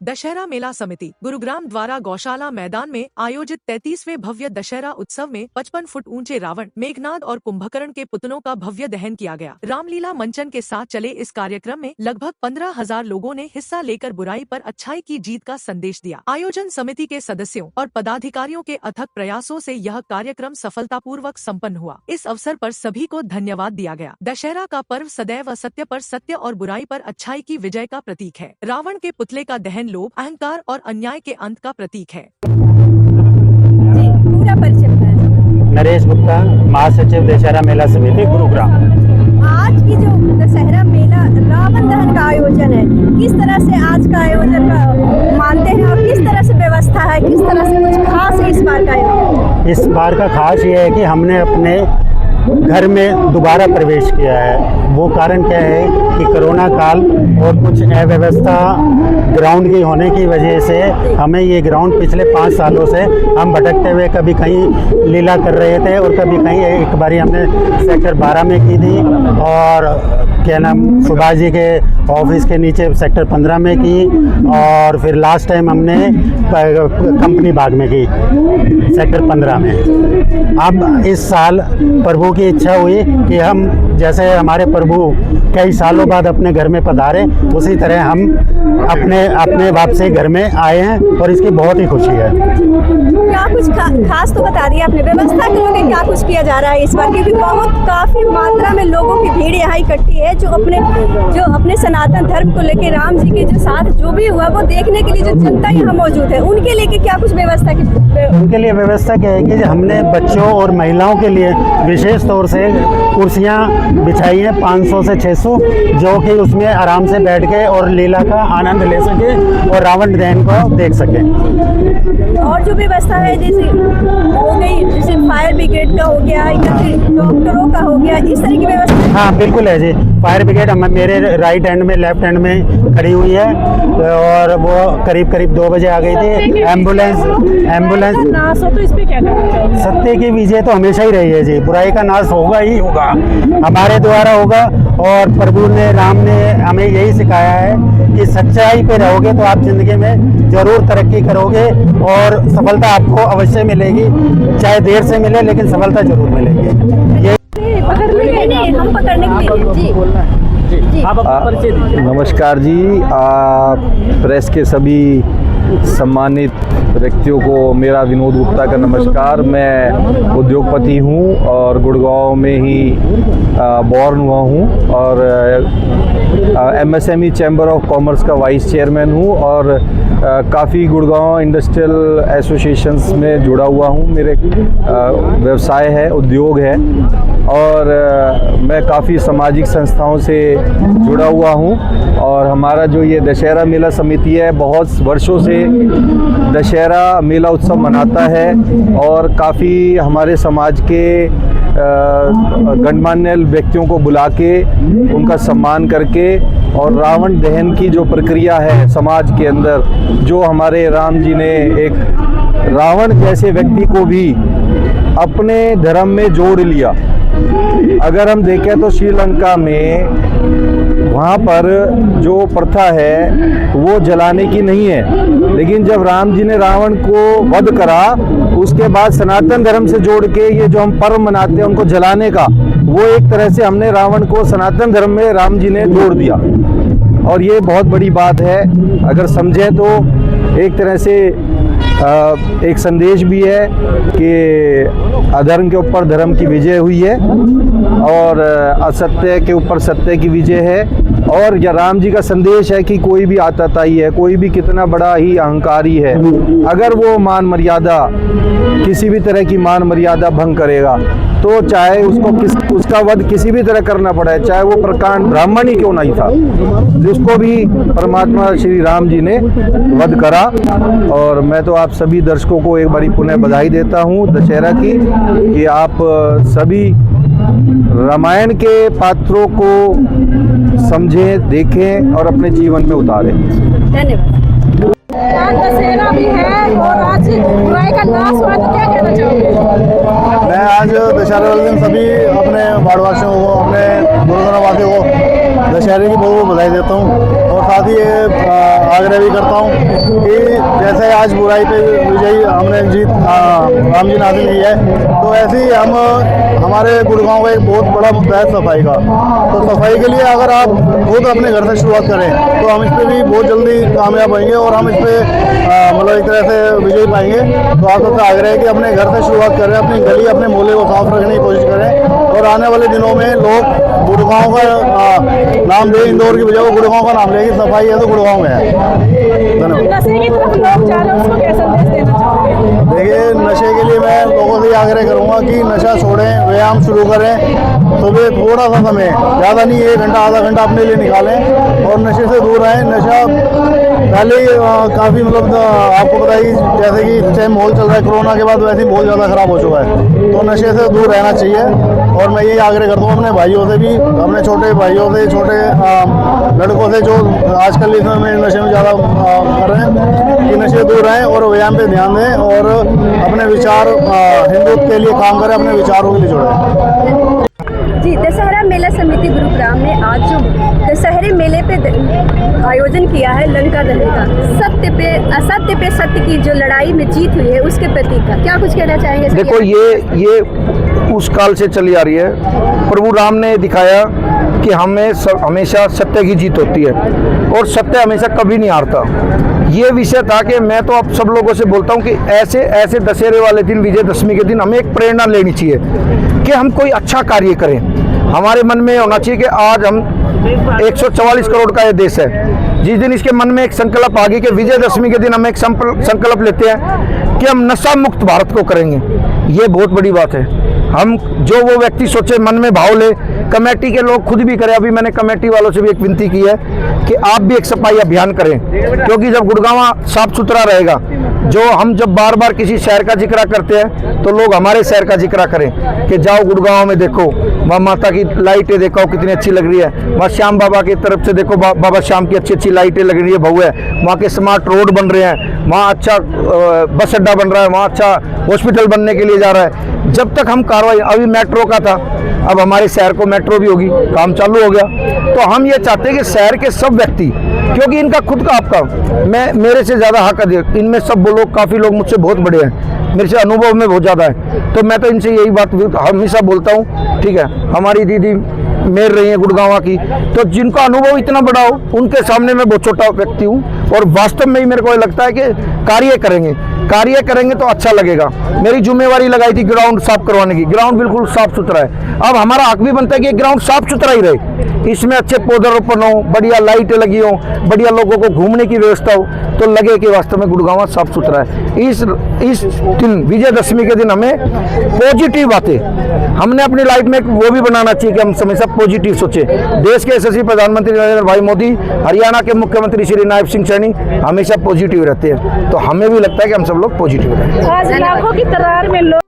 दशहरा मेला समिति गुरुग्राम द्वारा गौशाला मैदान में आयोजित 33वें भव्य दशहरा उत्सव में 55 फुट ऊंचे रावण, मेघनाद और कुंभकर्ण के पुतलों का भव्य दहन किया गया। रामलीला मंचन के साथ चले इस कार्यक्रम में लगभग 15,000 लोगों ने हिस्सा लेकर बुराई पर अच्छाई की जीत का संदेश दिया। आयोजन समिति के सदस्यों और पदाधिकारियों के अथक प्रयासों से यह कार्यक्रम सफलतापूर्वक संपन्न हुआ। इस अवसर पर सभी को धन्यवाद दिया गया। दशहरा का पर्व सदैव असत्य पर सत्य और बुराई पर अच्छाई की विजय का प्रतीक है। रावण के पुतले का दहन लोभ, अहंकार और अन्याय के अंत का प्रतीक है। जी, पूरा परिचय बताएं। नरेश गुप्ता, महासचिव दशहरा मेला समिति गुरुग्राम। आज की जो दशहरा मेला रावण दहन का आयोजन है, किस तरह से आज का आयोजन का मानते हैं और किस तरह से व्यवस्था है, किस तरह से कुछ खास है इस बार का आयोजन? इस बार का खास ये है कि हमने अपने घर में दोबारा प्रवेश किया है। वो कारण क्या है कि कोरोना काल और कुछ अव्यवस्था ग्राउंड की होने की वजह से हमें ये ग्राउंड पिछले 5 सालों से हम भटकते हुए कभी कहीं लीला कर रहे थे और कभी कहीं एक बारी हमने सेक्टर 12 में की थी और क्या नाम सुभाष जी के ऑफिस के नीचे सेक्टर 15 में की और फिर लास्ट टाइम हमने कंपनी बाग में की सेक्टर 15 में। अब इस साल प्रभु की इच्छा हुई कि हम जैसे हमारे प्रभु कई सालों बाद अपने घर में पधारे, उसी तरह हम अपने वापसी घर में आए हैं और इसकी बहुत ही खुशी है। क्या कुछ खास तो बता दिया आपने, व्यवस्था के लिए क्या कुछ किया जा रहा है इस बार, क्योंकि काफी मात्रा में लोगों की भीड़ यहाँ इकट्ठी है जो अपने सनातन धर्म को लेकर राम जी के जो साथ जो भी हुआ वो देखने के लिए जो जनता यहाँ मौजूद है, उनके लिए क्या कुछ व्यवस्था की? उनके लिए व्यवस्था क्या है कि हमने बच्चों और महिलाओं के लिए विशेष तौर से कुर्सियाँ बिछाई हैं 500 से 600, जो कि उसमें आराम से बैठ के और लीला का आनंद ले सके और रावण दहन को देख सके। और जो व्यवस्था है जैसे हो गई, जैसे फायर ब्रिगेड का हो गया या फिर डॉक्टरों का हो गया, इस तरह की व्यवस्था? हाँ बिल्कुल है जी। फायर ब्रिगेड मेरे राइट हैंड में लेफ्ट हैंड में खड़ी हुई है और वो करीब 2 बजे आ गई थी। एम्बुलेंस नाश हो तो इस पे क्या करना चाहिए? सत्य की विजय तो हमेशा ही रही है जी, बुराई का नाश होगा ही होगा, हमारे द्वारा होगा। और प्रभु ने, राम ने हमें यही सिखाया है कि सच्चाई पे रहोगे तो आप जिंदगी में जरूर तरक्की करोगे और सफलता आपको अवश्य मिलेगी, चाहे देर से मिले लेकिन सफलता जरूर मिलेगी। हम पकड़ने के लिए जी। नमस्कार जी, प्रेस के सभी सम्मानित व्यक्तियों को मेरा विनोद गुप्ता का नमस्कार। मैं उद्योगपति हूं और गुड़गांव में ही बॉर्न हुआ हूं और MSME चैम्बर ऑफ कॉमर्स का वाइस चेयरमैन हूं और काफ़ी गुड़गांव इंडस्ट्रियल एसोसिएशंस में जुड़ा हुआ हूं। मेरे व्यवसाय है, उद्योग है और मैं काफ़ी सामाजिक संस्थाओं से जुड़ा हुआ हूं और हमारा जो ये दशहरा मेला समिति है बहुत वर्षों से दशहरा मेला उत्सव मनाता है और काफ़ी हमारे समाज के गणमान्य व्यक्तियों को बुला के उनका सम्मान करके और रावण दहन की जो प्रक्रिया है समाज के अंदर, जो हमारे राम जी ने एक रावण जैसे व्यक्ति को भी अपने धर्म में जोड़ लिया। अगर हम देखें तो श्रीलंका में वहाँ पर जो प्रथा है वो जलाने की नहीं है, लेकिन जब राम जी ने रावण को वध करा उसके बाद सनातन धर्म से जोड़ के ये जो हम पर्व मनाते हैं उनको जलाने का, वो एक तरह से हमने रावण को सनातन धर्म में राम जी ने जोड़ दिया और ये बहुत बड़ी बात है। अगर समझें तो एक तरह से एक संदेश भी है कि अधर्म के ऊपर धर्म की विजय हुई है और असत्य के ऊपर सत्य की विजय है। और यह राम जी का संदेश है कि कोई भी आतताई है, कोई भी कितना बड़ा ही अहंकारी है, अगर वो मान मर्यादा, किसी भी तरह की मान मर्यादा भंग करेगा तो चाहे उसका वध किसी भी तरह करना पड़े, चाहे वो प्रकांड ब्राह्मण ही क्यों नहीं था, जिसको भी परमात्मा श्री राम जी ने वध करा। और मैं तो आप सभी दर्शकों को एक बारी पुनः बधाई देता हूँ दशहरा की, कि आप सभी रामायण के पात्रों को समझें, देखें और अपने जीवन में उतारें। धन्यवाद। आज दशहरा भी है और आज बुराई का नाश हुआ, तो क्या कहना चाहोगे? मैं आज दशहरा वाले दिन सभी अपने वार्डवासियों को, अपने गुरुग्राम वासियों को दशहरे की बहुत बहुत बधाई देता हूँ और साथ ही ये आग्रह भी करता हूँ कि जैसे आज बुराई पे विजयी हमने जीत राम जी ने हासिल की है, तो ऐसे ही हम हमारे गुड़गांव का एक बहुत बड़ा मुद्दा है सफाई का। तो सफाई के लिए अगर आप खुद अपने घर से शुरुआत करें तो हम इस पर भी बहुत जल्दी कामयाब होंगे और हम इस पर मतलब एक तरह से विजयी पाएंगे। तो आप सबसे आग्रह है कि अपने घर से शुरुआत करें, अपनी गली अपने मोहल्ले को साफ रखने की कोशिश करें और आने वाले दिनों में लोग गुड़गांव का नाम दे, इंदौर की बजाय वो गुड़गांव का नाम लेगी। सफाई है तो गुड़गांव में है। धन्यवाद। नशे की तरफ लोग जा रहे हैं, उसको क्या संदेश देना चाहोगे? देखिए, नशे के लिए मैं लोगों से आग्रह करूंगा कि नशा छोड़ें, व्यायाम शुरू करें। सुबह थोड़ा सा समय, ज़्यादा नहीं, 1 घंटा आधा घंटा अपने लिए निकालें और नशे से दूर रहें। नशा पहले काफ़ी मतलब आपको पता ही, जैसे कि चाहे माहौल चल रहा है कोरोना के बाद, वैसे ही बहुत ज़्यादा ख़राब हो चुका है। तो नशे से दूर रहना चाहिए और मैं यही आग्रह करता हूँ अपने भाइयों से भी, अपने छोटे भाइयों से, छोटे लड़कों से जो आजकल इसमें नशे में ज़्यादा कर रहे हैं, कि नशे दूर रहें और व्यायाम पे ध्यान दें और अपने विचार हिंदुत्व के लिए काम करें, अपने विचारों के लिए जुड़ें। जी, दशहरा मेला समिति गुरुग्राम ने आज जो दशहरे मेले पे आयोजन किया है लंका दहन का, असत्य पे सत्य की जो लड़ाई में जीत हुई है उसके प्रतीक का क्या कुछ कहना चाहेंगे? देखो, ये उस काल से चली आ रही है। प्रभु राम ने दिखाया कि हमें हमेशा सत्य की जीत होती है और सत्य हमेशा कभी नहीं हारता। ये विषय था कि मैं तो अब सब लोगों से बोलता हूँ कि ऐसे दशहरे वाले दिन, विजयदशमी के दिन हमें एक प्रेरणा लेनी चाहिए कि हम कोई अच्छा कार्य करें। हमारे मन में होना चाहिए कि आज हम 144 करोड़ का ये देश है। जिस दिन इसके मन में एक संकल्प आ गई कि विजयदशमी के दिन हम एक संकल्प लेते हैं कि हम नशा मुक्त भारत को करेंगे, ये बहुत बड़ी बात है। हम जो वो व्यक्ति सोचे, मन में भाव ले, कमेटी के लोग खुद भी करें। अभी मैंने कमेटी वालों से भी एक विनती की है कि आप भी एक सफाई अभियान करें, क्योंकि जब गुड़गांव साफ सुथरा रहेगा, जो हम जब बार बार किसी शहर का जिक्र करते हैं तो लोग हमारे शहर का जिक्र करें कि जाओ गुड़गांव में देखो, वहाँ माता की लाइटें देखो कितनी अच्छी लग रही है, वहाँ श्याम बाबा की तरफ से देखो, बाबा श्याम की अच्छी अच्छी लाइटें लग रही है, भव्य है। वहाँ के स्मार्ट रोड बन रहे हैं, वहाँ अच्छा बस अड्डा बन रहा है, वहाँ अच्छा हॉस्पिटल बनने के लिए जा रहा है। जब तक हम कार्रवाई, अभी मेट्रो का था, अब हमारे शहर को मेट्रो भी होगी, काम चालू हो गया। तो हम ये चाहते हैं कि शहर के सब व्यक्ति, क्योंकि इनका खुद का आपका, मैं मेरे से ज़्यादा हक अधिक, इनमें सब लोग, काफ़ी लोग मुझसे बहुत बड़े हैं, मेरे से अनुभव में बहुत ज़्यादा है। तो मैं तो इनसे यही बात हमेशा बोलता हूँ, ठीक है, हमारी दीदी मेर रही है गुड़गांव की, तो जिनका अनुभव इतना बड़ा हो उनके सामने मैं बहुत छोटा व्यक्ति हूँ। और वास्तव में ही मेरे को लगता है कि कार्य करेंगे तो अच्छा लगेगा। मेरी जिम्मेवारी लगाई थी ग्राउंड साफ करवाने की, ग्राउंड बिल्कुल साफ सुथरा है। अब हमारा हक भी बनता है कि ग्राउंड साफ सुथरा ही रहे, इसमें अच्छे पौधारोपण हो, बढ़िया लाइटें लगी हो, बढ़िया लोगों को घूमने की व्यवस्था हो, तो लगे कि वास्तव में गुड़गांव साफ सुथरा है। इस दिन विजयदशमी के दिन हमें पॉजिटिव बातें, हमने अपनी लाइफ में वो भी बनाना चाहिए कि हम हमेशा पॉजिटिव सोचें। देश के यशस्वी प्रधानमंत्री नरेंद्र भाई मोदी, हरियाणा के मुख्यमंत्री श्री नायब सिंह सैनी हमेशा पॉजिटिव रहते हैं, तो हमें भी लगता है कि हम सब लोग पॉजिटिव रहें। आज लाखों की तादाद में लोग